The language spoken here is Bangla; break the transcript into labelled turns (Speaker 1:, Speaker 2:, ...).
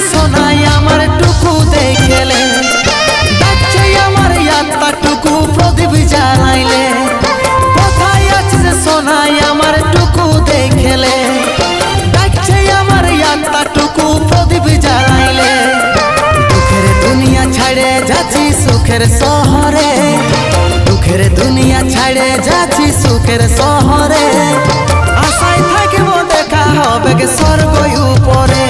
Speaker 1: সোনাই আমার টুকু দেখেলে, ডাকছে আমার আত্মা টুকু প্রদীপ জ্বালাইলে। কোথায় আছিস সোনাই আমার টুকু দেখেলে, ডাকছে আমার আত্মা টুকু প্রদীপ জ্বালাইলে। দুঃখের দুনিয়া ছাড়ে যাচ্ছি সুখের শহরে, দুঃখের দুনিয়া ছাড়ে যাচ্ছি সুখের শহরে। আশায় থাকবো দেখা হবে স্বর্গ উপরে।